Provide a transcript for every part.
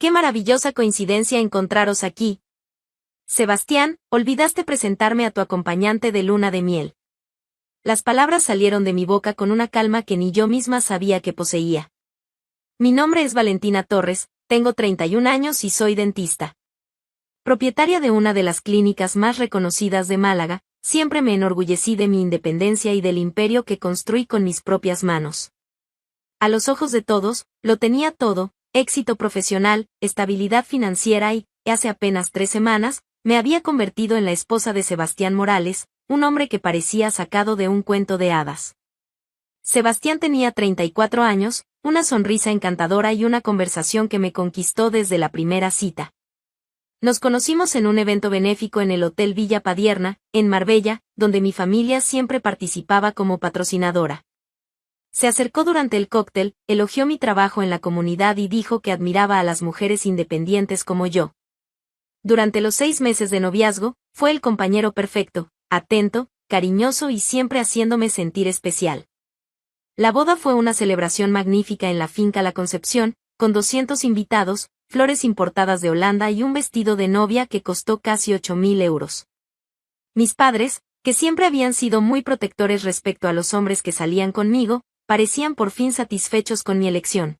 Qué maravillosa coincidencia encontraros aquí. Sebastián, olvidaste presentarme a tu acompañante de luna de miel. Las palabras salieron de mi boca con una calma que ni yo misma sabía que poseía. Mi nombre es Valentina Torres, tengo 31 años y soy dentista. Propietaria de una de las clínicas más reconocidas de Málaga, siempre me enorgullecí de mi independencia y del imperio que construí con mis propias manos. A los ojos de todos, lo tenía todo: éxito profesional, estabilidad financiera y, hace apenas 3 semanas, me había convertido en la esposa de Sebastián Morales, un hombre que parecía sacado de un cuento de hadas. Sebastián tenía 34 años, una sonrisa encantadora y una conversación que me conquistó desde la primera cita. Nos conocimos en un evento benéfico en el Hotel Villa Padierna, en Marbella, donde mi familia siempre participaba como patrocinadora. Se acercó durante el cóctel, elogió mi trabajo en la comunidad y dijo que admiraba a las mujeres independientes como yo. Durante los 6 meses de noviazgo, fue el compañero perfecto, atento, cariñoso y siempre haciéndome sentir especial. La boda fue una celebración magnífica en la finca La Concepción, con 200 invitados, flores importadas de Holanda y un vestido de novia que costó casi 8.000 euros. Mis padres, que siempre habían sido muy protectores respecto a los hombres que salían conmigo, parecían por fin satisfechos con mi elección.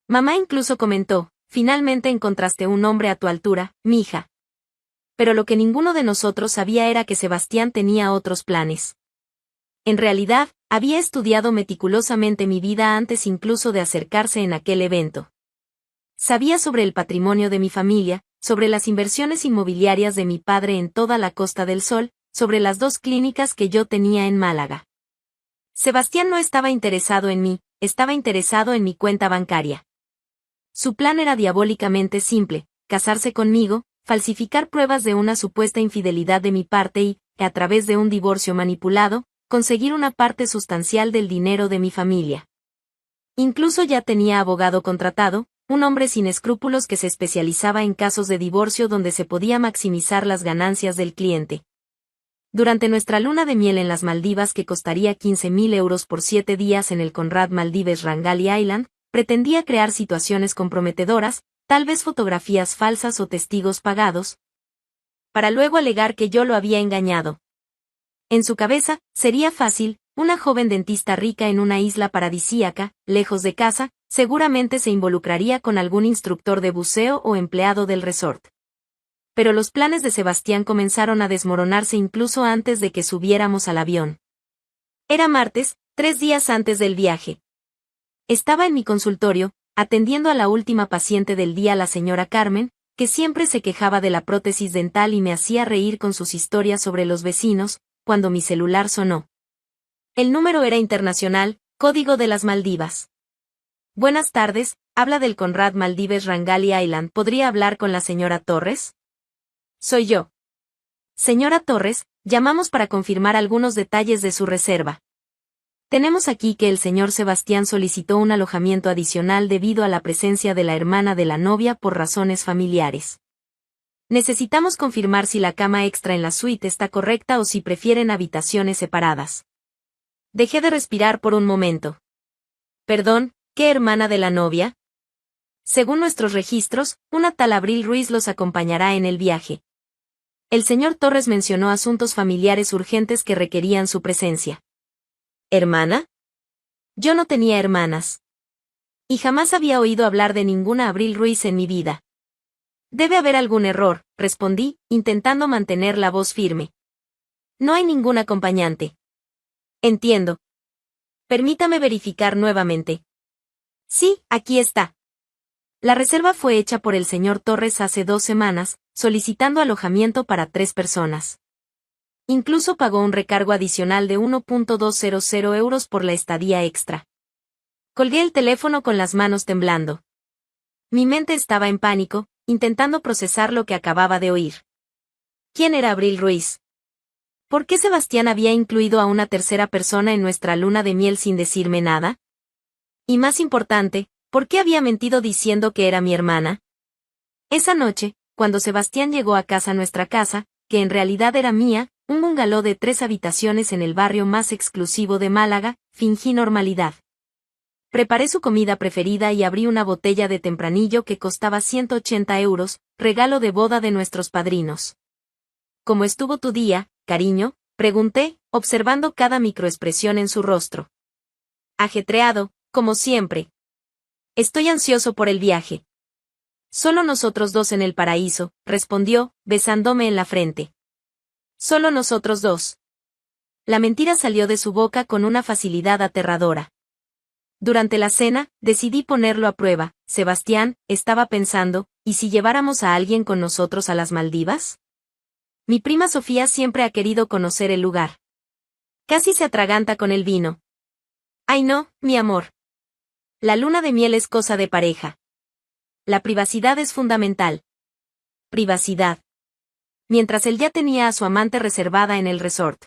Mamá incluso comentó: finalmente encontraste un hombre a tu altura, mija. Pero lo que ninguno de nosotros sabía era que Sebastián tenía otros planes. En realidad, había estudiado meticulosamente mi vida antes incluso de acercarse en aquel evento. Sabía sobre el patrimonio de mi familia, sobre las inversiones inmobiliarias de mi padre en toda la Costa del Sol, sobre las 2 clínicas que yo tenía en Málaga. Sebastián no estaba interesado en mí, estaba interesado en mi cuenta bancaria. Su plan era diabólicamente simple: casarse conmigo, falsificar pruebas de una supuesta infidelidad de mi parte y, a través de un divorcio manipulado, conseguir una parte sustancial del dinero de mi familia. Incluso ya tenía abogado contratado, un hombre sin escrúpulos que se especializaba en casos de divorcio donde se podía maximizar las ganancias del cliente. Durante nuestra luna de miel en las Maldivas, que costaría 15.000 euros por 7 días en el Conrad Maldives Rangali Island, pretendía crear situaciones comprometedoras, tal vez fotografías falsas o testigos pagados, para luego alegar que yo lo había engañado. En su cabeza, sería fácil: una joven dentista rica en una isla paradisíaca, lejos de casa, seguramente se involucraría con algún instructor de buceo o empleado del resort. Pero los planes de Sebastián comenzaron a desmoronarse incluso antes de que subiéramos al avión. Era martes, 3 días antes del viaje. Estaba en mi consultorio, atendiendo a la última paciente del día, la señora Carmen, que siempre se quejaba de la prótesis dental y me hacía reír con sus historias sobre los vecinos, cuando mi celular sonó. El número era internacional, código de las Maldivas. Buenas tardes, habla del Conrad Maldives Rangali Island. ¿Podría hablar con la señora Torres? Soy yo. Señora Torres, llamamos para confirmar algunos detalles de su reserva. Tenemos aquí que el señor Sebastián solicitó un alojamiento adicional debido a la presencia de la hermana de la novia por razones familiares. Necesitamos confirmar si la cama extra en la suite está correcta o si prefieren habitaciones separadas. Dejé de respirar por un momento. Perdón, ¿qué hermana de la novia? Según nuestros registros, una tal Abril Ruiz los acompañará en el viaje. El señor Torres mencionó asuntos familiares urgentes que requerían su presencia. ¿Hermana? Yo no tenía hermanas. Y jamás había oído hablar de ninguna Abril Ruiz en mi vida. Debe haber algún error, respondí, intentando mantener la voz firme. No hay ningún acompañante. Entiendo. Permítame verificar nuevamente. Sí, aquí está. La reserva fue hecha por el señor Torres hace 2 semanas, solicitando alojamiento para 3 personas. Incluso pagó un recargo adicional de 1.200 euros por la estadía extra. Colgué el teléfono con las manos temblando. Mi mente estaba en pánico, intentando procesar lo que acababa de oír. ¿Quién era Abril Ruiz? ¿Por qué Sebastián había incluido a una tercera persona en nuestra luna de miel sin decirme nada? Y más importante, ¿por qué había mentido diciendo que era mi hermana? Esa noche, cuando Sebastián llegó a nuestra casa, que en realidad era mía, un bungalow de 3 habitaciones en el barrio más exclusivo de Málaga, fingí normalidad. Preparé su comida preferida y abrí una botella de tempranillo que costaba 180 euros, regalo de boda de nuestros padrinos. ¿Cómo estuvo tu día, cariño?, pregunté, observando cada microexpresión en su rostro. Ajetreado, como siempre. Estoy ansioso por el viaje. Solo nosotros dos en el paraíso, respondió, besándome en la frente. Solo nosotros dos. La mentira salió de su boca con una facilidad aterradora. Durante la cena, decidí ponerlo a prueba. Sebastián, estaba pensando, ¿y si lleváramos a alguien con nosotros a las Maldivas? Mi prima Sofía siempre ha querido conocer el lugar. Casi se atraganta con el vino. Ay no, mi amor. La luna de miel es cosa de pareja. La privacidad es fundamental. Privacidad. Mientras él ya tenía a su amante reservada en el resort.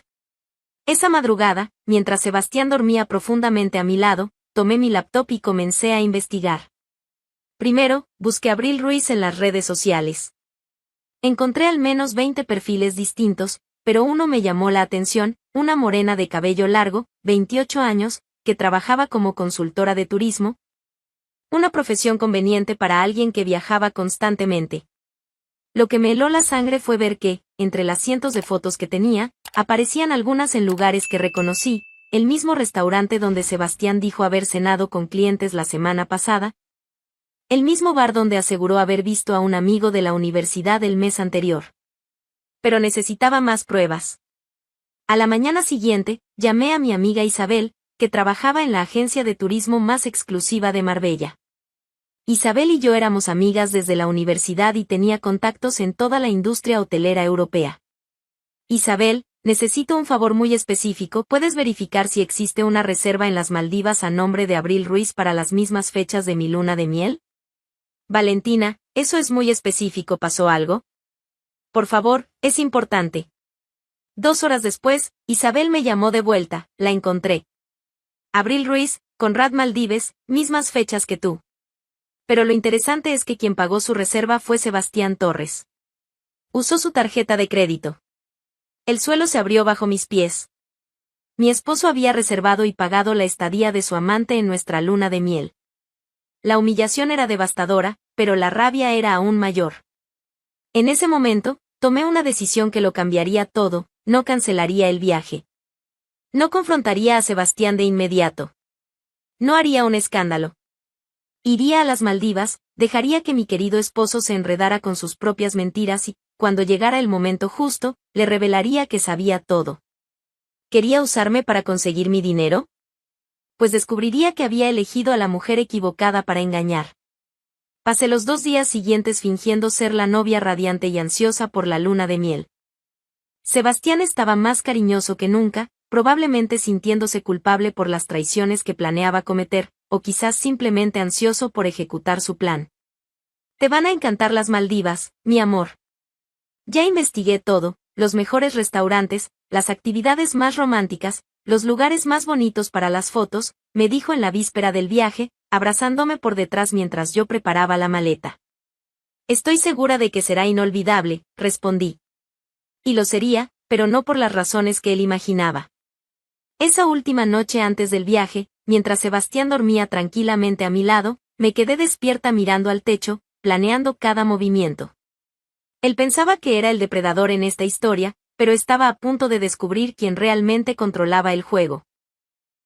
Esa madrugada, mientras Sebastián dormía profundamente a mi lado, tomé mi laptop y comencé a investigar. Primero, busqué a Abril Ruiz en las redes sociales. Encontré al menos 20 perfiles distintos, pero uno me llamó la atención, una morena de cabello largo, 28 años, que trabajaba como consultora de turismo. Una profesión conveniente para alguien que viajaba constantemente. Lo que me heló la sangre fue ver que, entre las cientos de fotos que tenía, aparecían algunas en lugares que reconocí, el mismo restaurante donde Sebastián dijo haber cenado con clientes la semana pasada, el mismo bar donde aseguró haber visto a un amigo de la universidad el mes anterior. Pero necesitaba más pruebas. A la mañana siguiente, llamé a mi amiga Isabel, que trabajaba en la agencia de turismo más exclusiva de Marbella. Isabel y yo éramos amigas desde la universidad y tenía contactos en toda la industria hotelera europea. Isabel, necesito un favor muy específico. ¿Puedes verificar si existe una reserva en las Maldivas a nombre de Abril Ruiz para las mismas fechas de mi luna de miel? Valentina, eso es muy específico. ¿Pasó algo? Por favor, es importante. 2 horas después, Isabel me llamó de vuelta, la encontré. Abril Ruiz, Conrad Maldives, mismas fechas que tú. Pero lo interesante es que quien pagó su reserva fue Sebastián Torres. Usó su tarjeta de crédito. El suelo se abrió bajo mis pies. Mi esposo había reservado y pagado la estadía de su amante en nuestra luna de miel. La humillación era devastadora, pero la rabia era aún mayor. En ese momento, tomé una decisión que lo cambiaría todo. No cancelaría el viaje. No confrontaría a Sebastián de inmediato. No haría un escándalo. Iría a las Maldivas, dejaría que mi querido esposo se enredara con sus propias mentiras y, cuando llegara el momento justo, le revelaría que sabía todo. ¿Quería usarme para conseguir mi dinero? Pues descubriría que había elegido a la mujer equivocada para engañar. Pasé los 2 días siguientes fingiendo ser la novia radiante y ansiosa por la luna de miel. Sebastián estaba más cariñoso que nunca, probablemente sintiéndose culpable por las traiciones que planeaba cometer, o quizás simplemente ansioso por ejecutar su plan. Te van a encantar las Maldivas, mi amor. Ya investigué todo, los mejores restaurantes, las actividades más románticas, los lugares más bonitos para las fotos, me dijo en la víspera del viaje, abrazándome por detrás mientras yo preparaba la maleta. Estoy segura de que será inolvidable, respondí. Y lo sería, pero no por las razones que él imaginaba. Esa última noche antes del viaje, mientras Sebastián dormía tranquilamente a mi lado, me quedé despierta mirando al techo, planeando cada movimiento. Él pensaba que era el depredador en esta historia, pero estaba a punto de descubrir quién realmente controlaba el juego.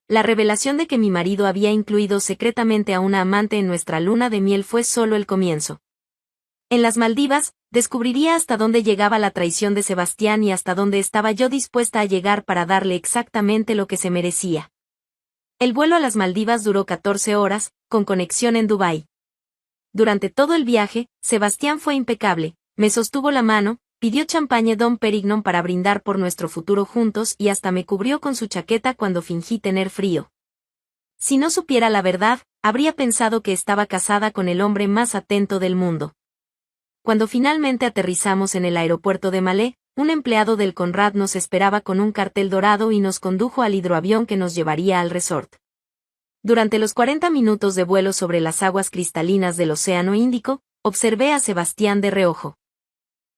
La revelación de que mi marido había incluido secretamente a una amante en nuestra luna de miel fue solo el comienzo. En las Maldivas, descubriría hasta dónde llegaba la traición de Sebastián y hasta dónde estaba yo dispuesta a llegar para darle exactamente lo que se merecía. El vuelo a las Maldivas duró 14 horas, con conexión en Dubái. Durante todo el viaje, Sebastián fue impecable, me sostuvo la mano, pidió champagne Dom Perignon para brindar por nuestro futuro juntos y hasta me cubrió con su chaqueta cuando fingí tener frío. Si no supiera la verdad, habría pensado que estaba casada con el hombre más atento del mundo. Cuando finalmente aterrizamos en el aeropuerto de Malé, un empleado del Conrad nos esperaba con un cartel dorado y nos condujo al hidroavión que nos llevaría al resort. Durante los 40 minutos de vuelo sobre las aguas cristalinas del Océano Índico, observé a Sebastián de reojo.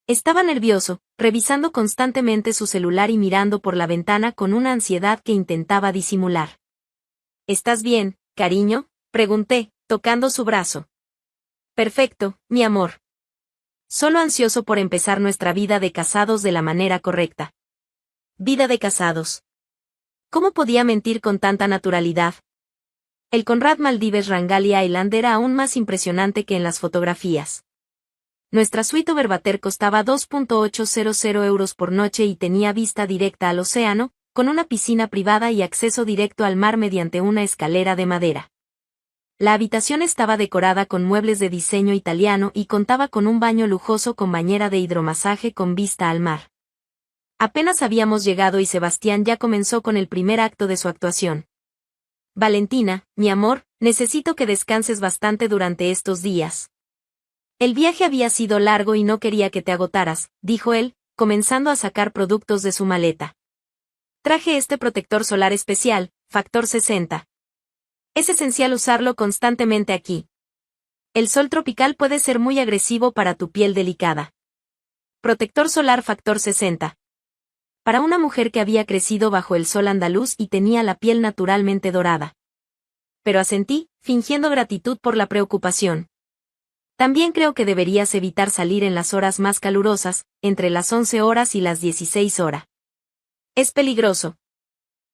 Estaba nervioso, revisando constantemente su celular y mirando por la ventana con una ansiedad que intentaba disimular. ¿Estás bien, cariño?, Pregunté, tocando su brazo. Perfecto, mi amor. Solo ansioso por empezar nuestra vida de casados de la manera correcta. Vida de casados. ¿Cómo podía mentir con tanta naturalidad? El Conrad Maldives Rangali Island era aún más impresionante que en las fotografías. Nuestra suite Overwater costaba 2.800 euros por noche y tenía vista directa al océano, con una piscina privada y acceso directo al mar mediante una escalera de madera. La habitación estaba decorada con muebles de diseño italiano y contaba con un baño lujoso con bañera de hidromasaje con vista al mar. Apenas habíamos llegado y Sebastián ya comenzó con el primer acto de su actuación. Valentina, mi amor, necesito que descanses bastante durante estos días. El viaje había sido largo y no quería que te agotaras, dijo él, comenzando a sacar productos de su maleta. Traje este protector solar especial, factor 60. Es esencial usarlo constantemente aquí. El sol tropical puede ser muy agresivo para tu piel delicada. Protector solar factor 60. Para una mujer que había crecido bajo el sol andaluz y tenía la piel naturalmente dorada. Pero asentí, fingiendo gratitud por la preocupación. También creo que deberías evitar salir en las horas más calurosas, entre las 11 horas y las 16 horas. Es peligroso.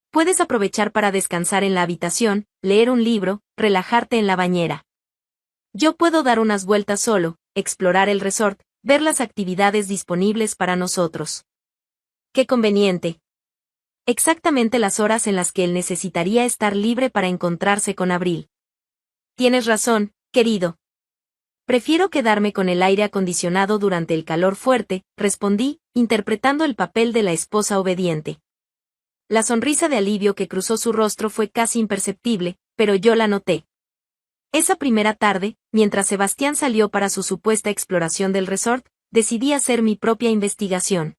Puedes aprovechar para descansar en la habitación, leer un libro, relajarte en la bañera. Yo puedo dar unas vueltas solo, explorar el resort, ver las actividades disponibles para nosotros. ¡Qué conveniente! Exactamente las horas en las que él necesitaría estar libre para encontrarse con Abril. Tienes razón, querido. Prefiero quedarme con el aire acondicionado durante el calor fuerte, respondí, interpretando el papel de la esposa obediente. La sonrisa de alivio que cruzó su rostro fue casi imperceptible, pero yo la noté. Esa primera tarde, mientras Sebastián salió para su supuesta exploración del resort, decidí hacer mi propia investigación.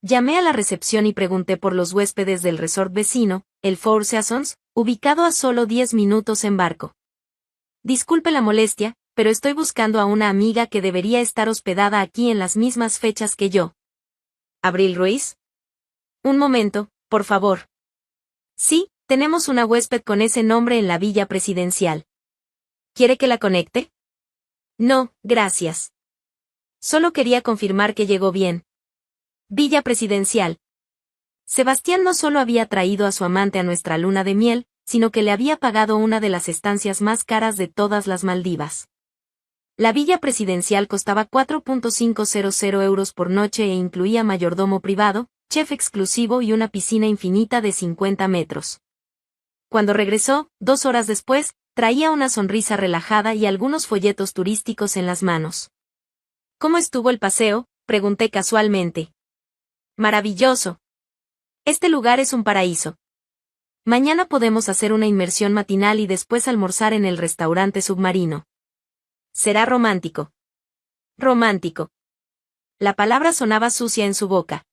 Llamé a la recepción y pregunté por los huéspedes del resort vecino, el Four Seasons, ubicado a solo 10 minutos en barco. Disculpe la molestia, pero estoy buscando a una amiga que debería estar hospedada aquí en las mismas fechas que yo. ¿Abril Ruiz? Un momento, por favor. Sí, tenemos una huésped con ese nombre en la villa presidencial. ¿Quiere que la conecte? No, gracias. Solo quería confirmar que llegó bien. Villa presidencial. Sebastián no solo había traído a su amante a nuestra luna de miel, sino que le había pagado una de las estancias más caras de todas las Maldivas. La villa presidencial costaba 4.500 euros por noche e incluía mayordomo privado, chef exclusivo y una piscina infinita de 50 metros. Cuando regresó, 2 horas después, traía una sonrisa relajada y algunos folletos turísticos en las manos. ¿Cómo estuvo el paseo?, pregunté casualmente. Maravilloso. Este lugar es un paraíso. Mañana podemos hacer una inmersión matinal y después almorzar en el restaurante submarino. Será romántico. Romántico. La palabra sonaba sucia en su boca.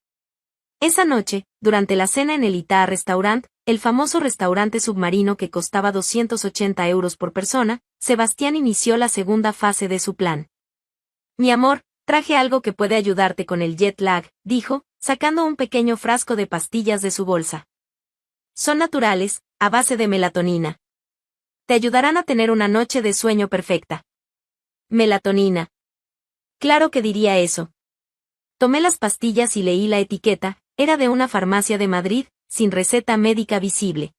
Esa noche, durante la cena en el Ita Restaurant, el famoso restaurante submarino que costaba 280 euros por persona, Sebastián inició la segunda fase de su plan. Mi amor, traje algo que puede ayudarte con el jet lag, dijo, sacando un pequeño frasco de pastillas de su bolsa. Son naturales, a base de melatonina. Te ayudarán a tener una noche de sueño perfecta. Melatonina. Claro que diría eso. Tomé las pastillas y leí la etiqueta, era de una farmacia de Madrid, sin receta médica visible.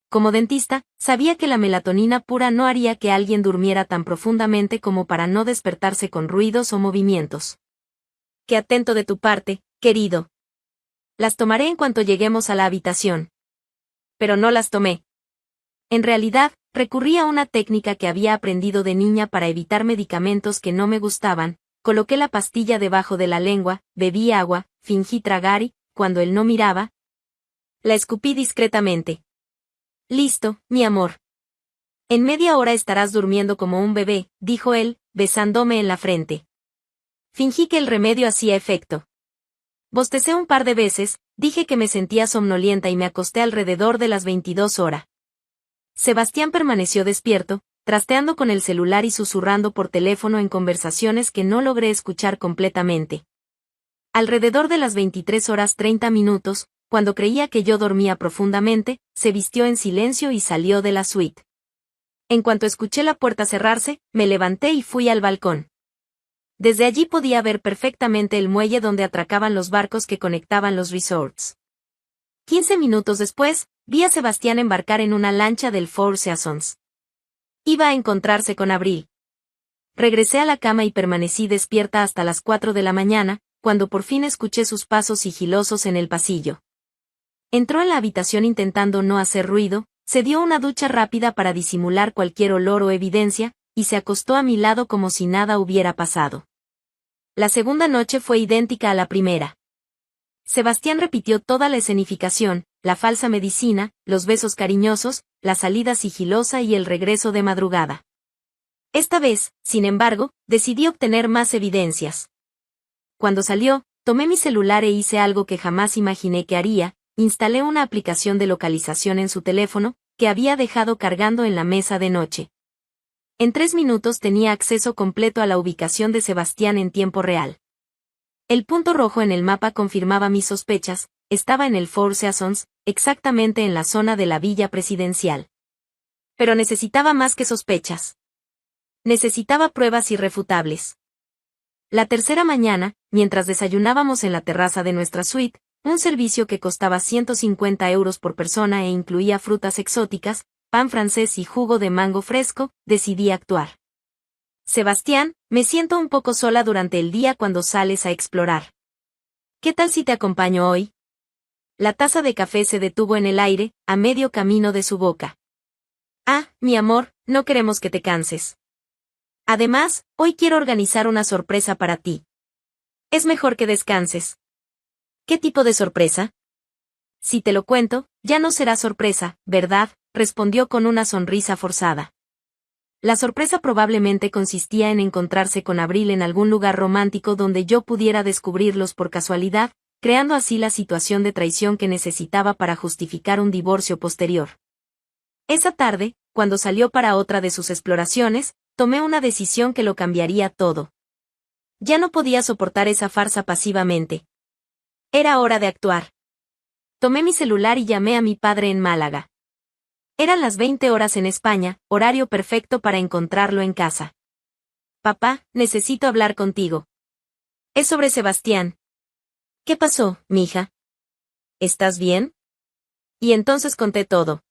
Como dentista, sabía que la melatonina pura no haría que alguien durmiera tan profundamente como para no despertarse con ruidos o movimientos. Qué atento de tu parte, querido. Las tomaré en cuanto lleguemos a la habitación. Pero no las tomé. En realidad, recurrí a una técnica que había aprendido de niña para evitar medicamentos que no me gustaban. Coloqué la pastilla debajo de la lengua, bebí agua, fingí tragar y, cuando él no miraba, la escupí discretamente. Listo, mi amor. En media hora estarás durmiendo como un bebé, dijo él, besándome en la frente. Fingí que el remedio hacía efecto. Bostecé un par de veces, dije que me sentía somnolienta y me acosté alrededor de las 22 horas. Sebastián permaneció despierto, trasteando con el celular y susurrando por teléfono en conversaciones que no logré escuchar completamente. Alrededor de las 23 horas 30 minutos, cuando creía que yo dormía profundamente, se vistió en silencio y salió de la suite. En cuanto escuché la puerta cerrarse, me levanté y fui al balcón. Desde allí podía ver perfectamente el muelle donde atracaban los barcos que conectaban los resorts. 15 minutos después, vi a Sebastián embarcar en una lancha del Four Seasons. Iba a encontrarse con Abril. Regresé a la cama y permanecí despierta hasta las 4 de la mañana, cuando por fin escuché sus pasos sigilosos en el pasillo. Entró en la habitación intentando no hacer ruido, se dio una ducha rápida para disimular cualquier olor o evidencia, y se acostó a mi lado como si nada hubiera pasado. La segunda noche fue idéntica a la primera. Sebastián repitió toda la escenificación, la falsa medicina, los besos cariñosos, la salida sigilosa y el regreso de madrugada. Esta vez, sin embargo, decidí obtener más evidencias. Cuando salió, tomé mi celular e hice algo que jamás imaginé que haría: instalé una aplicación de localización en su teléfono, que había dejado cargando en la mesa de noche. En 3 minutos tenía acceso completo a la ubicación de Sebastián en tiempo real. El punto rojo en el mapa confirmaba mis sospechas: estaba en el Four Seasons, exactamente en la zona de la villa presidencial. Pero necesitaba más que sospechas. Necesitaba pruebas irrefutables. La tercera mañana, mientras desayunábamos en la terraza de nuestra suite, un servicio que costaba 150 euros por persona e incluía frutas exóticas, pan francés y jugo de mango fresco, decidí actuar. Sebastián, me siento un poco sola durante el día cuando sales a explorar. ¿Qué tal si te acompaño hoy? La taza de café se detuvo en el aire, a medio camino de su boca. Ah, mi amor, no queremos que te canses. Además, hoy quiero organizar una sorpresa para ti. Es mejor que descanses. ¿Qué tipo de sorpresa? Si te lo cuento, ya no será sorpresa, ¿verdad?, respondió con una sonrisa forzada. La sorpresa probablemente consistía en encontrarse con Abril en algún lugar romántico donde yo pudiera descubrirlos por casualidad, creando así la situación de traición que necesitaba para justificar un divorcio posterior. Esa tarde, cuando salió para otra de sus exploraciones, tomé una decisión que lo cambiaría todo. Ya no podía soportar esa farsa pasivamente. Era hora de actuar. Tomé mi celular y llamé a mi padre en Málaga. Eran las 20 horas en España, horario perfecto para encontrarlo en casa. Papá, necesito hablar contigo. Es sobre Sebastián. ¿Qué pasó, mija? ¿Estás bien? Y entonces conté todo.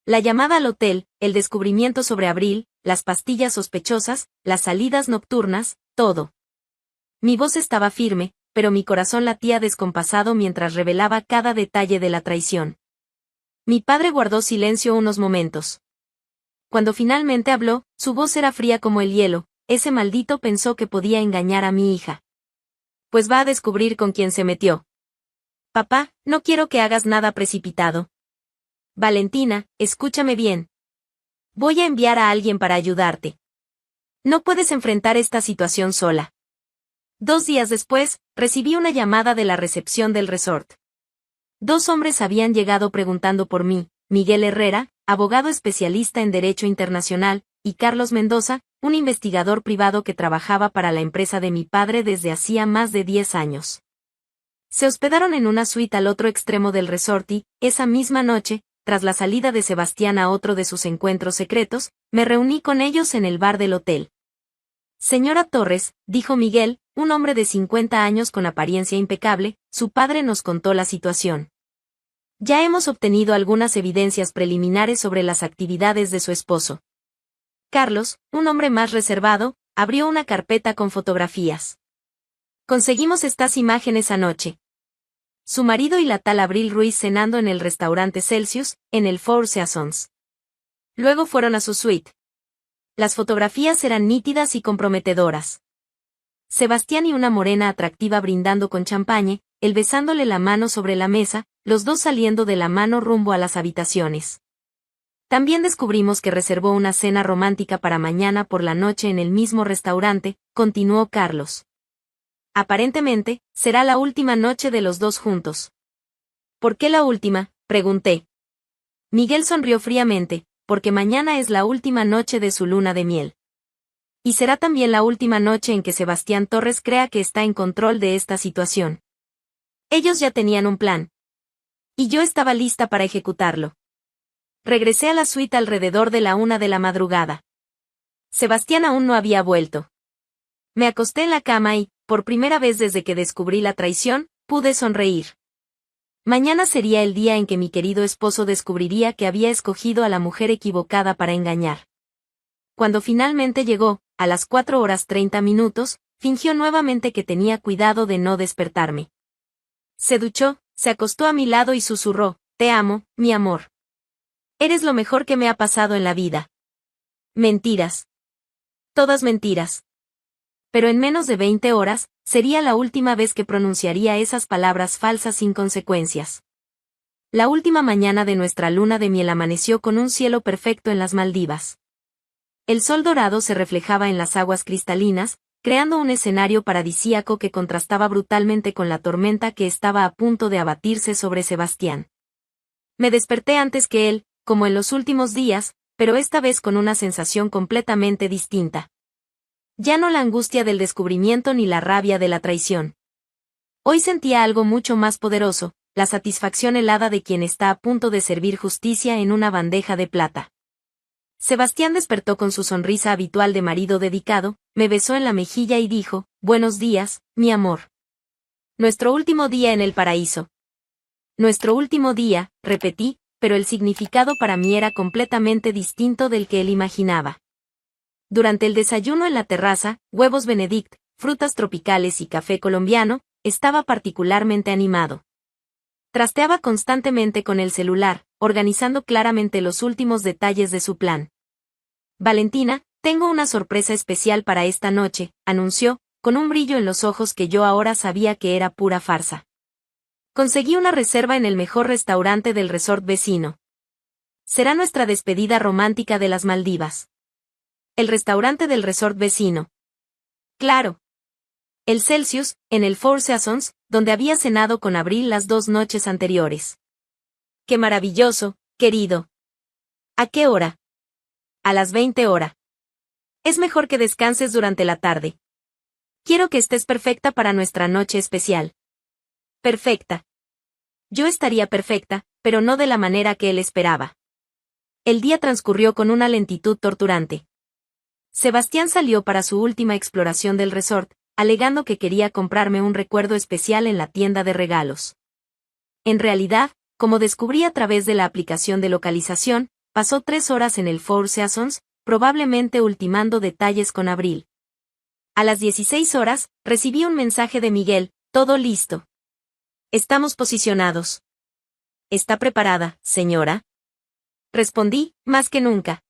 La llamada al hotel, el descubrimiento sobre Abril, las pastillas sospechosas, las salidas nocturnas, todo. Mi voz estaba firme, pero mi corazón latía descompasado mientras revelaba cada detalle de la traición. Mi padre guardó silencio unos momentos. Cuando finalmente habló, su voz era fría como el hielo: ese maldito pensó que podía engañar a mi hija. Pues va a descubrir con quién se metió. Papá, no quiero que hagas nada precipitado. Valentina, escúchame bien. Voy a enviar a alguien para ayudarte. No puedes enfrentar esta situación sola. 2 días después, recibí una llamada de la recepción del resort. 2 hombres habían llegado preguntando por mí: Miguel Herrera, abogado especialista en Derecho Internacional, y Carlos Mendoza, un investigador privado que trabajaba para la empresa de mi padre desde hacía más de 10 años. Se hospedaron en una suite al otro extremo del resort y, esa misma noche, tras la salida de Sebastián a otro de sus encuentros secretos, me reuní con ellos en el bar del hotel. Señora Torres, dijo Miguel, un hombre de 50 años con apariencia impecable, su padre nos contó la situación. Ya hemos obtenido algunas evidencias preliminares sobre las actividades de su esposo. Carlos, un hombre más reservado, abrió una carpeta con fotografías. Conseguimos estas imágenes anoche. Su marido y la tal Abril Ruiz cenando en el restaurante Celsius, en el Four Seasons. Luego fueron a su suite. Las fotografías eran nítidas y comprometedoras. Sebastián y una morena atractiva brindando con champaña, él besándole la mano sobre la mesa, los dos saliendo de la mano rumbo a las habitaciones. También descubrimos que reservó una cena romántica para mañana por la noche en el mismo restaurante, continuó Carlos. Aparentemente, será la última noche de los dos juntos. ¿Por qué la última?, pregunté. Miguel sonrió fríamente: porque mañana es la última noche de su luna de miel. Y será también la última noche en que Sebastián Torres crea que está en control de esta situación. Ellos ya tenían un plan. Y yo estaba lista para ejecutarlo. Regresé a la suite alrededor de la 1 de la madrugada. Sebastián aún no había vuelto. Me acosté en la cama y, por primera vez desde que descubrí la traición, pude sonreír. Mañana sería el día en que mi querido esposo descubriría que había escogido a la mujer equivocada para engañar. Cuando finalmente llegó, a las 4:30, fingió nuevamente que tenía cuidado de no despertarme. Se duchó, se acostó a mi lado y susurró: «Te amo, mi amor. Eres lo mejor que me ha pasado en la vida». Mentiras. Todas mentiras. Pero en menos de 20 horas, sería la última vez que pronunciaría esas palabras falsas sin consecuencias. La última mañana de nuestra luna de miel amaneció con un cielo perfecto en las Maldivas. El sol dorado se reflejaba en las aguas cristalinas, creando un escenario paradisíaco que contrastaba brutalmente con la tormenta que estaba a punto de abatirse sobre Sebastián. Me desperté antes que él, como en los últimos días, pero esta vez con una sensación completamente distinta. Ya no la angustia del descubrimiento ni la rabia de la traición. Hoy sentía algo mucho más poderoso, la satisfacción helada de quien está a punto de servir justicia en una bandeja de plata. Sebastián despertó con su sonrisa habitual de marido dedicado, me besó en la mejilla y dijo: «Buenos días, mi amor. Nuestro último día en el paraíso». Nuestro último día, repetí, pero el significado para mí era completamente distinto del que él imaginaba. Durante el desayuno en la terraza, huevos Benedict, frutas tropicales y café colombiano, estaba particularmente animado. Trasteaba constantemente con el celular, organizando claramente los últimos detalles de su plan. «Valentina, tengo una sorpresa especial para esta noche», anunció, con un brillo en los ojos que yo ahora sabía que era pura farsa. «Conseguí una reserva en el mejor restaurante del resort vecino. Será nuestra despedida romántica de las Maldivas». El restaurante del resort vecino. Claro. El Celsius, en el Four Seasons, donde había cenado con Abril las 2 noches anteriores. ¡Qué maravilloso, querido! ¿A qué hora? A las 20 horas. Es mejor que descanses durante la tarde. Quiero que estés perfecta para nuestra noche especial. Perfecta. Yo estaría perfecta, pero no de la manera que él esperaba. El día transcurrió con una lentitud torturante. Sebastián salió para su última exploración del resort, alegando que quería comprarme un recuerdo especial en la tienda de regalos. En realidad, como descubrí a través de la aplicación de localización, pasó 3 horas en el Four Seasons, probablemente ultimando detalles con Abril. A las 16 horas, recibí un mensaje de Miguel: «Todo listo. Estamos posicionados». «¿Está preparada, señora?», respondí, más que nunca.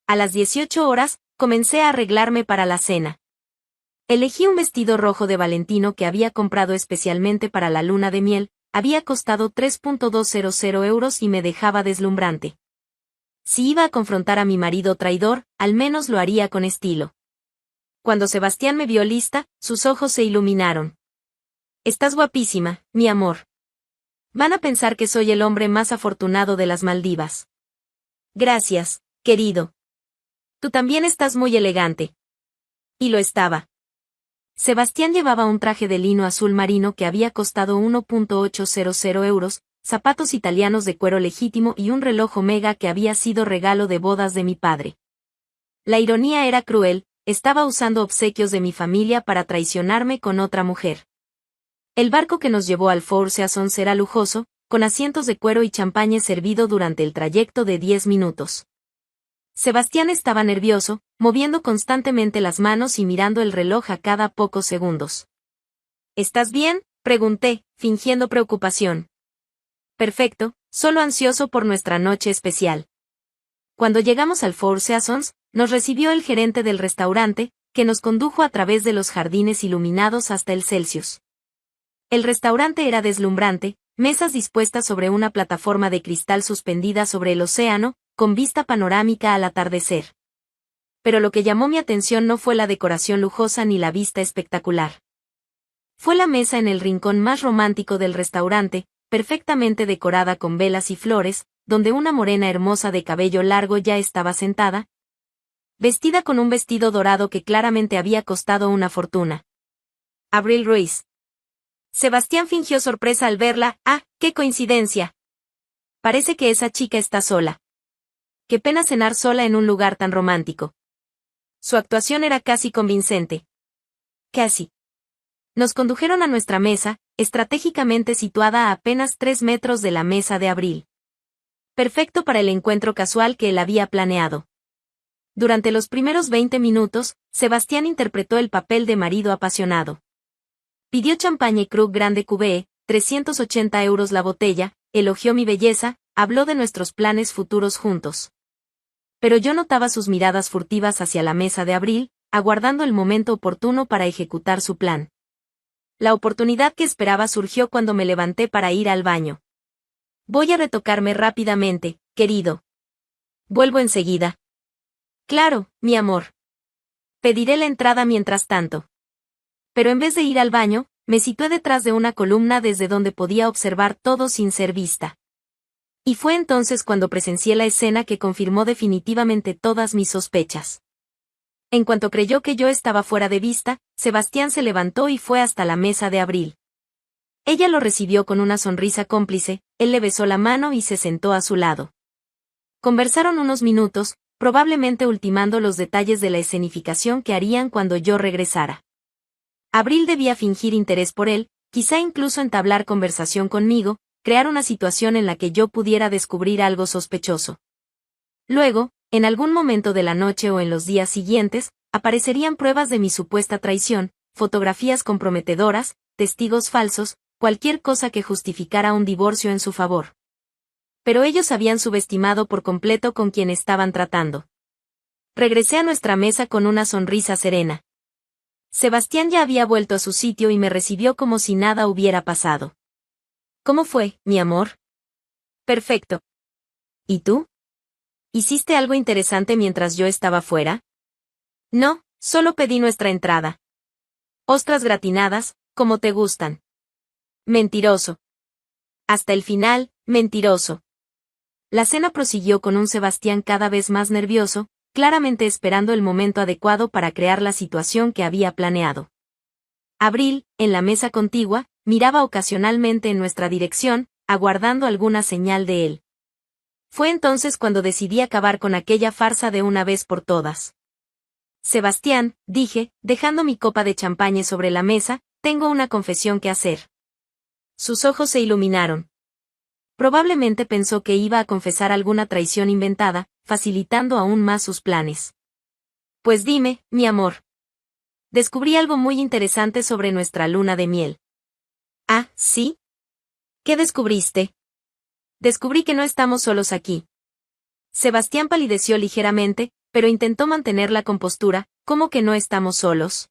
A las 18 horas, comencé a arreglarme para la cena. Elegí un vestido rojo de Valentino que había comprado especialmente para la luna de miel, había costado 3.200 euros y me dejaba deslumbrante. Si iba a confrontar a mi marido traidor, al menos lo haría con estilo. Cuando Sebastián me vio lista, sus ojos se iluminaron. «Estás guapísima, mi amor. Van a pensar que soy el hombre más afortunado de las Maldivas». «Gracias, querido. Tú también estás muy elegante». Y lo estaba. Sebastián llevaba un traje de lino azul marino que había costado 1.800 euros, zapatos italianos de cuero legítimo y un reloj Omega que había sido regalo de bodas de mi padre. La ironía era cruel, estaba usando obsequios de mi familia para traicionarme con otra mujer. El barco que nos llevó al Four Seasons era lujoso, con asientos de cuero y champaña servido durante el trayecto de 10 minutos. Sebastián estaba nervioso, moviendo constantemente las manos y mirando el reloj a cada pocos segundos. «¿Estás bien?», pregunté, fingiendo preocupación. «Perfecto, solo ansioso por nuestra noche especial». Cuando llegamos al Four Seasons, nos recibió el gerente del restaurante, que nos condujo a través de los jardines iluminados hasta el Celsius. El restaurante era deslumbrante, mesas dispuestas sobre una plataforma de cristal suspendida sobre el océano, con vista panorámica al atardecer. Pero lo que llamó mi atención no fue la decoración lujosa ni la vista espectacular. Fue la mesa en el rincón más romántico del restaurante, perfectamente decorada con velas y flores, donde una morena hermosa de cabello largo ya estaba sentada, vestida con un vestido dorado que claramente había costado una fortuna. Abril Ruiz. Sebastián fingió sorpresa al verla. «Ah, qué coincidencia. Parece que esa chica está sola». qué pena cenar sola en un lugar tan romántico. Su actuación era casi convincente. Casi. Nos condujeron a nuestra mesa, estratégicamente situada a apenas 3 metros de la mesa de Abril. Perfecto para el encuentro casual que él había planeado. Durante los primeros 20 minutos, Sebastián interpretó el papel de marido apasionado. Pidió champagne Krug Grande Cuvée, 380 euros la botella, elogió mi belleza, habló de nuestros planes futuros juntos. Pero yo notaba sus miradas furtivas hacia la mesa de Abril, aguardando el momento oportuno para ejecutar su plan. La oportunidad que esperaba surgió cuando me levanté para ir al baño. Voy a retocarme rápidamente, querido. Vuelvo enseguida. Claro, mi amor. Pediré la entrada mientras tanto. Pero en vez de ir al baño, me situé detrás de una columna desde donde podía observar todo sin ser vista. Y fue entonces cuando presencié la escena que confirmó definitivamente todas mis sospechas. En cuanto creyó que yo estaba fuera de vista, Sebastián se levantó y fue hasta la mesa de Abril. Ella lo recibió con una sonrisa cómplice, él le besó la mano y se sentó a su lado. Conversaron unos minutos, probablemente ultimando los detalles de la escenificación que harían cuando yo regresara. Abril debía fingir interés por él, quizá incluso entablar conversación conmigo, crear una situación en la que yo pudiera descubrir algo sospechoso. Luego, en algún momento de la noche o en los días siguientes, aparecerían pruebas de mi supuesta traición, fotografías comprometedoras, testigos falsos, cualquier cosa que justificara un divorcio en su favor. Pero ellos habían subestimado por completo con quien estaban tratando. Regresé a nuestra mesa con una sonrisa serena. Sebastián ya había vuelto a su sitio y me recibió como si nada hubiera pasado. ¿Cómo fue, mi amor? Perfecto. ¿Y tú? ¿Hiciste algo interesante mientras yo estaba fuera? No, solo pedí nuestra entrada. Ostras gratinadas, como te gustan. Mentiroso. Hasta el final, mentiroso. La cena prosiguió con un Sebastián cada vez más nervioso, claramente esperando el momento adecuado para crear la situación que había planeado. Abril, en la mesa contigua, miraba ocasionalmente en nuestra dirección, aguardando alguna señal de él. Fue entonces cuando decidí acabar con aquella farsa de una vez por todas. Sebastián, dije, dejando mi copa de champagne sobre la mesa, tengo una confesión que hacer. Sus ojos se iluminaron. Probablemente pensó que iba a confesar alguna traición inventada, facilitando aún más sus planes. Pues dime, mi amor. Descubrí algo muy interesante sobre nuestra luna de miel. Ah, ¿sí? ¿Qué descubriste? Descubrí que no estamos solos aquí. Sebastián palideció ligeramente, pero intentó mantener la compostura, ¿cómo que no estamos solos?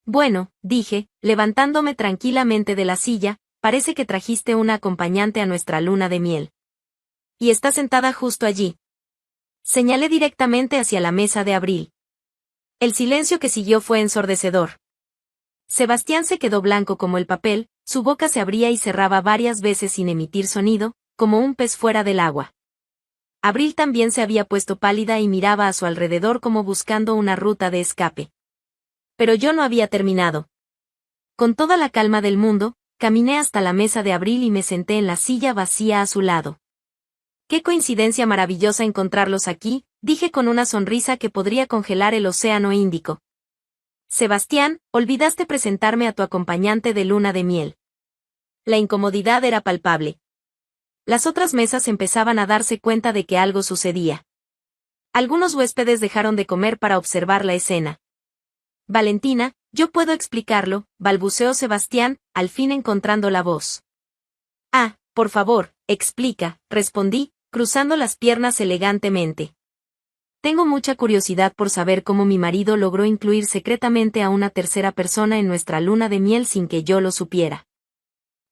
Bueno, dije, levantándome tranquilamente de la silla, parece que trajiste una acompañante a nuestra luna de miel. Y está sentada justo allí. Señalé directamente hacia la mesa de Abril. El silencio que siguió fue ensordecedor. Sebastián se quedó blanco como el papel, su boca se abría y cerraba varias veces sin emitir sonido, como un pez fuera del agua. Abril también se había puesto pálida y miraba a su alrededor como buscando una ruta de escape. Pero yo no había terminado. Con toda la calma del mundo, caminé hasta la mesa de Abril y me senté en la silla vacía a su lado. Qué coincidencia maravillosa encontrarlos aquí, dije con una sonrisa que podría congelar el océano Índico. Sebastián, olvidaste presentarme a tu acompañante de luna de miel. La incomodidad era palpable. Las otras mesas empezaban a darse cuenta de que algo sucedía. Algunos huéspedes dejaron de comer para observar la escena. Valentina, yo puedo explicarlo, balbuceó Sebastián, al fin encontrando la voz. Ah, por favor, explica, respondí, cruzando las piernas elegantemente. Tengo mucha curiosidad por saber cómo mi marido logró incluir secretamente a una tercera persona en nuestra luna de miel sin que yo lo supiera.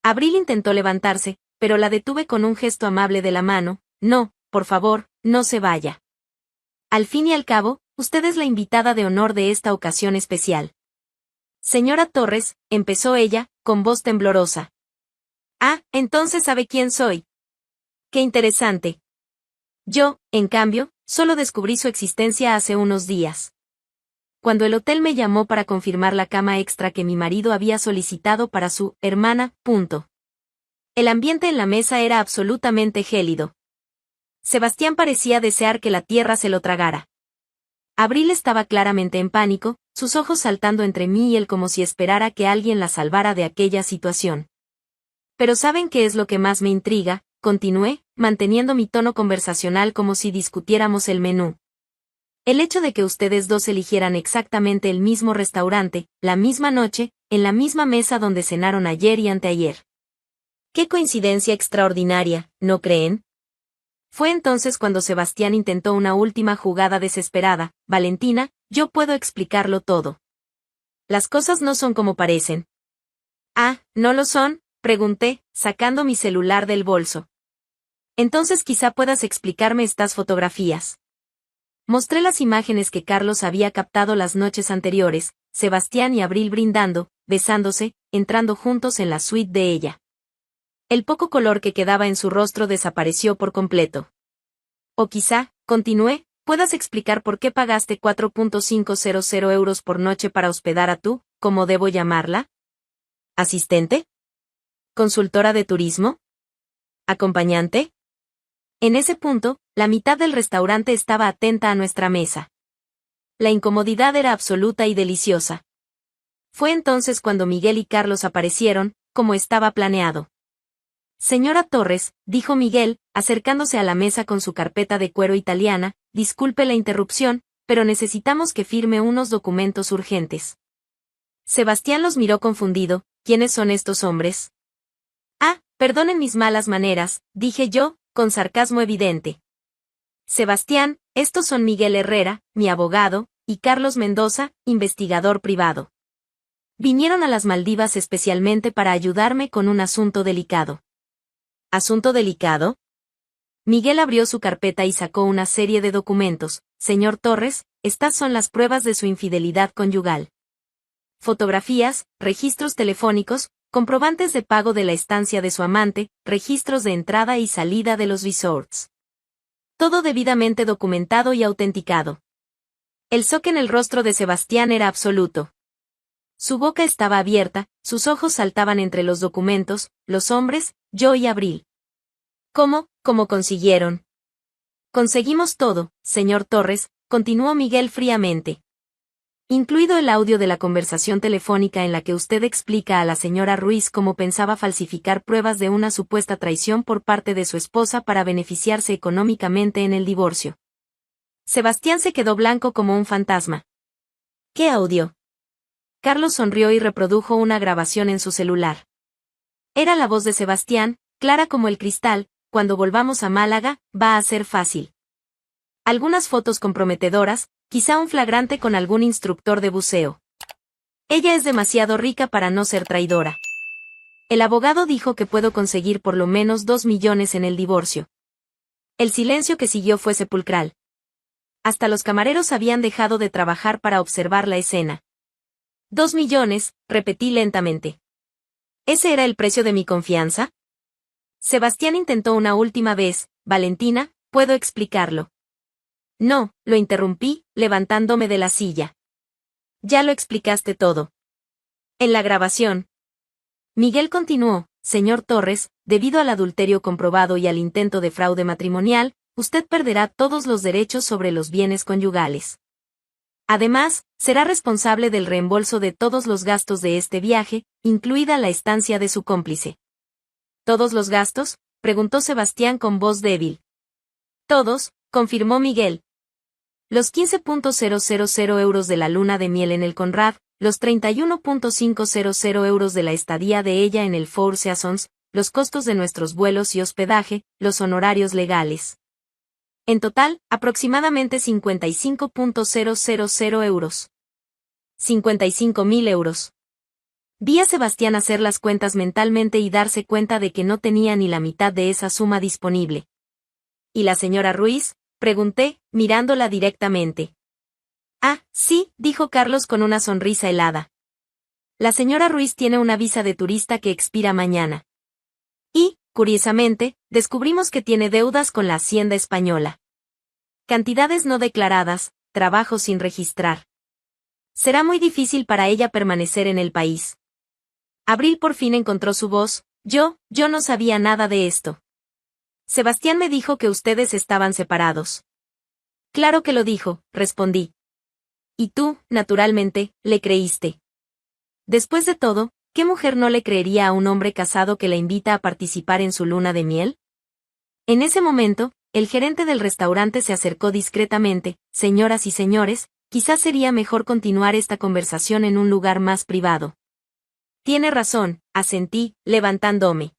Abril intentó levantarse, pero la detuve con un gesto amable de la mano. No, por favor, no se vaya. Al fin y al cabo, usted es la invitada de honor de esta ocasión especial. Señora Torres, empezó ella, con voz temblorosa. Ah, entonces sabe quién soy. Qué interesante. Yo, en cambio, solo descubrí su existencia hace unos días. Cuando el hotel me llamó para confirmar la cama extra que mi marido había solicitado para su hermana. El ambiente en la mesa era absolutamente gélido. Sebastián parecía desear que la tierra se lo tragara. Abril estaba claramente en pánico, sus ojos saltando entre mí y él como si esperara que alguien la salvara de aquella situación. Pero ¿saben qué es lo que más me intriga? Continué, manteniendo mi tono conversacional como si discutiéramos el menú. El hecho de que ustedes dos eligieran exactamente el mismo restaurante, la misma noche, en la misma mesa donde cenaron ayer y anteayer. Qué coincidencia extraordinaria, ¿no creen? Fue entonces cuando Sebastián intentó una última jugada desesperada. Valentina, yo puedo explicarlo todo. Las cosas no son como parecen. Ah, ¿no lo son? Pregunté, sacando mi celular del bolso. Entonces quizá puedas explicarme estas fotografías. Mostré las imágenes que Carlos había captado las noches anteriores, Sebastián y Abril brindando, besándose, entrando juntos en la suite de ella. El poco color que quedaba en su rostro desapareció por completo. O quizá, continué, puedas explicar por qué pagaste 4.500 euros por noche para hospedar a tú, ¿cómo debo llamarla? ¿Asistente? ¿Consultora de turismo? ¿Acompañante? En ese punto, la mitad del restaurante estaba atenta a nuestra mesa. La incomodidad era absoluta y deliciosa. Fue entonces cuando Miguel y Carlos aparecieron, como estaba planeado. Señora Torres, dijo Miguel, acercándose a la mesa con su carpeta de cuero italiana, disculpe la interrupción, pero necesitamos que firme unos documentos urgentes. Sebastián los miró confundido. ¿Quiénes son estos hombres? Ah, perdonen mis malas maneras, dije yo, con sarcasmo evidente. Sebastián, estos son Miguel Herrera, mi abogado, y Carlos Mendoza, investigador privado. Vinieron a las Maldivas especialmente para ayudarme con un asunto delicado. ¿Asunto delicado? Miguel abrió su carpeta y sacó una serie de documentos. Señor Torres, estas son las pruebas de su infidelidad conyugal. Fotografías, registros telefónicos, comprobantes de pago de la estancia de su amante, registros de entrada y salida de los resorts. Todo debidamente documentado y autenticado. El shock en el rostro de Sebastián era absoluto. Su boca estaba abierta, sus ojos saltaban entre los documentos, los hombres, yo y Abril. ¿Cómo consiguieron? Conseguimos todo, señor Torres, continuó Miguel fríamente. Incluido el audio de la conversación telefónica en la que usted explica a la señora Ruiz cómo pensaba falsificar pruebas de una supuesta traición por parte de su esposa para beneficiarse económicamente en el divorcio. Sebastián se quedó blanco como un fantasma. ¿Qué audio? Carlos sonrió y reprodujo una grabación en su celular. Era la voz de Sebastián, clara como el cristal. Cuando volvamos a Málaga, va a ser fácil. Algunas fotos comprometedoras, quizá un flagrante con algún instructor de buceo. Ella es demasiado rica para no ser traidora. El abogado dijo que puedo conseguir por lo menos 2 millones en el divorcio. El silencio que siguió fue sepulcral. Hasta los camareros habían dejado de trabajar para observar la escena. 2 millones, repetí lentamente. ¿Ese era el precio de mi confianza? Sebastián intentó una última vez. Valentina, ¿puedo explicarlo? No, lo interrumpí, levantándome de la silla. Ya lo explicaste todo. En la grabación. Miguel continuó, señor Torres, debido al adulterio comprobado y al intento de fraude matrimonial, usted perderá todos los derechos sobre los bienes conyugales. Además, será responsable del reembolso de todos los gastos de este viaje, incluida la estancia de su cómplice. ¿Todos los gastos?, preguntó Sebastián con voz débil. Todos, confirmó Miguel. Los 15.000 euros de la luna de miel en el Conrad, los 31.500 euros de la estadía de ella en el Four Seasons, los costos de nuestros vuelos y hospedaje, los honorarios legales. En total, aproximadamente 55.000 euros. 55.000 euros. Vi a Sebastián hacer las cuentas mentalmente y darse cuenta de que no tenía ni la mitad de esa suma disponible. ¿Y la señora Ruiz?, pregunté, mirándola directamente. Ah, sí, dijo Carlos con una sonrisa helada. La señora Ruiz tiene una visa de turista que expira mañana. Y, curiosamente, descubrimos que tiene deudas con la Hacienda española. Cantidades no declaradas, trabajo sin registrar. Será muy difícil para ella permanecer en el país. Abril por fin encontró su voz. Yo no sabía nada de esto. Sebastián me dijo que ustedes estaban separados. Claro que lo dijo, respondí. Y tú, naturalmente, le creíste. Después de todo, ¿qué mujer no le creería a un hombre casado que la invita a participar en su luna de miel? En ese momento, el gerente del restaurante se acercó discretamente. Señoras y señores, quizás sería mejor continuar esta conversación en un lugar más privado. Tiene razón, asentí, levantándome.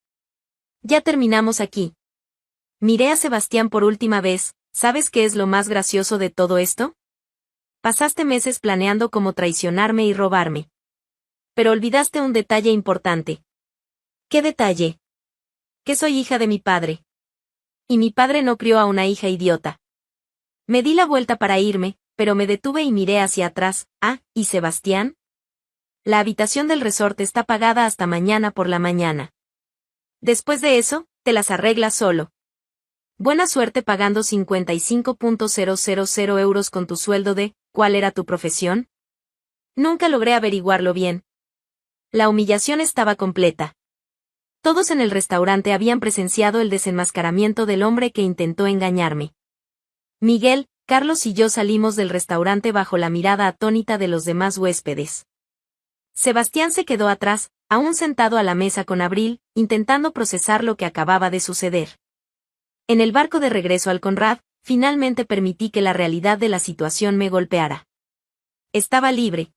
Ya terminamos aquí. Miré a Sebastián por última vez. ¿Sabes qué es lo más gracioso de todo esto? Pasaste meses planeando cómo traicionarme y robarme. Pero olvidaste un detalle importante. ¿Qué detalle? Que soy hija de mi padre. Y mi padre no crió a una hija idiota. Me di la vuelta para irme, pero me detuve y miré hacia atrás. Ah, ¿y Sebastián? La habitación del resort está pagada hasta mañana por la mañana. Después de eso, te las arreglas solo. Buena suerte pagando 55.000 euros con tu sueldo de, ¿cuál era tu profesión? Nunca logré averiguarlo bien. La humillación estaba completa. Todos en el restaurante habían presenciado el desenmascaramiento del hombre que intentó engañarme. Miguel, Carlos y yo salimos del restaurante bajo la mirada atónita de los demás huéspedes. Sebastián se quedó atrás, aún sentado a la mesa con Abril, intentando procesar lo que acababa de suceder. En el barco de regreso al Conrad, finalmente permití que la realidad de la situación me golpeara. Estaba libre.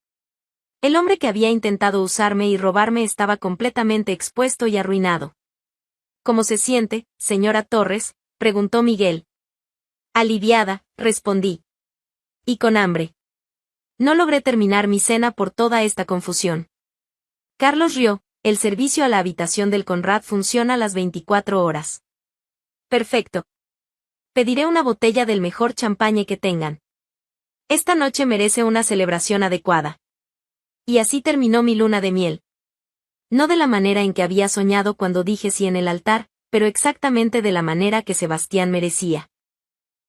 El hombre que había intentado usarme y robarme estaba completamente expuesto y arruinado. ¿Cómo se siente, señora Torres?, preguntó Miguel. Aliviada, respondí. Y con hambre. No logré terminar mi cena por toda esta confusión. Carlos rió. El servicio a la habitación del Conrad funciona las 24 horas. Perfecto. Pediré una botella del mejor champagne que tengan. Esta noche merece una celebración adecuada. Y así terminó mi luna de miel. No de la manera en que había soñado cuando dije sí en el altar, pero exactamente de la manera que Sebastián merecía.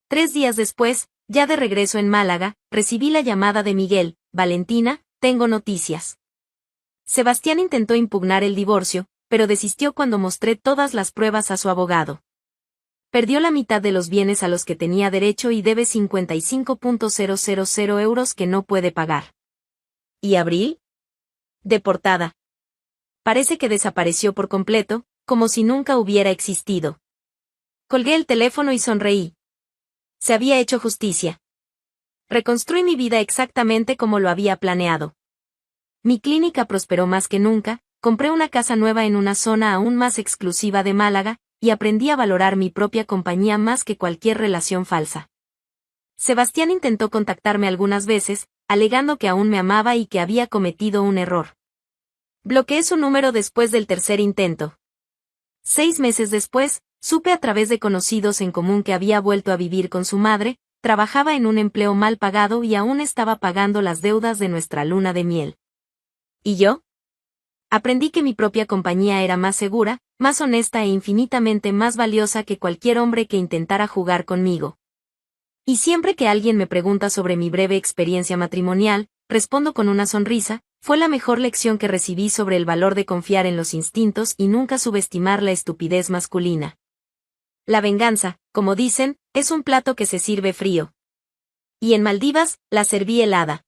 3 días después, ya de regreso en Málaga, recibí la llamada de Miguel. Valentina, tengo noticias. Sebastián intentó impugnar el divorcio, pero desistió cuando mostré todas las pruebas a su abogado. Perdió la mitad de los bienes a los que tenía derecho y debe 55.000 euros que no puede pagar. ¿Y Abril? Deportada. Parece que desapareció por completo, como si nunca hubiera existido. Colgué el teléfono y sonreí. Se había hecho justicia. Reconstruí mi vida exactamente como lo había planeado. Mi clínica prosperó más que nunca, compré una casa nueva en una zona aún más exclusiva de Málaga, y aprendí a valorar mi propia compañía más que cualquier relación falsa. Sebastián intentó contactarme algunas veces, alegando que aún me amaba y que había cometido un error. Bloqueé su número después del tercer intento. 6 meses después, supe a través de conocidos en común que había vuelto a vivir con su madre, trabajaba en un empleo mal pagado y aún estaba pagando las deudas de nuestra luna de miel. ¿Y yo? Aprendí que mi propia compañía era más segura, más honesta e infinitamente más valiosa que cualquier hombre que intentara jugar conmigo. Y siempre que alguien me pregunta sobre mi breve experiencia matrimonial, respondo con una sonrisa. Fue la mejor lección que recibí sobre el valor de confiar en los instintos y nunca subestimar la estupidez masculina. La venganza, como dicen, es un plato que se sirve frío. Y en Maldivas, la serví helada.